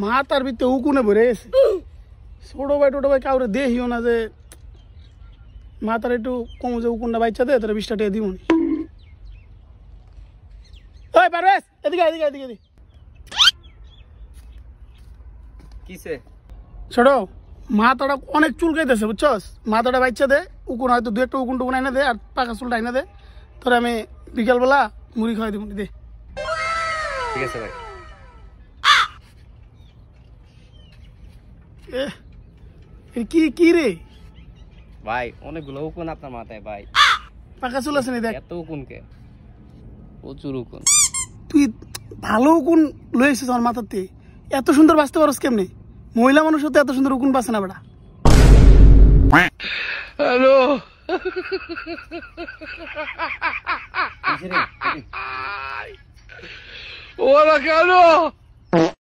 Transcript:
মাথার ভিতরে উকুনে ভরে গেছে। ছোট ভাই টোটো ভাই কাউরে দেখিও না যে মাথার একটু কম যে উকুনটা বাচ্চা দে তোরা 20 টাকা দিব। ওই পারবেশ এদিকে এদিকে এদিকে এদিকে। কিসে ছোট মাথাটা অনেক চুলকাইতেছে বুঝছস, মাথাটা বাচ্চা দে, উকুন হয়তো 2 একটা উকুন টুকুন এনে দে আর পাকা চুলটা এনে দে, তোরা আমি বিকালবেলা মুড়ি খাওয়াই দিব। দে ঠিক আছে ভাই। কি কি রে ভাই অনেকগুলো উকুন আপনার মাথায় ভাই। পাকা চুল আছে নি দেখ। এত উকুন কে? প্রচুর উকুন। তুই ভালো উকুন লয়ে এসেছিস আমার মাথাতে, এত সুন্দর বাঁচতে পারস কেমনে? মহিলা মানুষ হতে এত সুন্দর উকুন বাঁচে না বেটা। হ্যালো ওরা কেন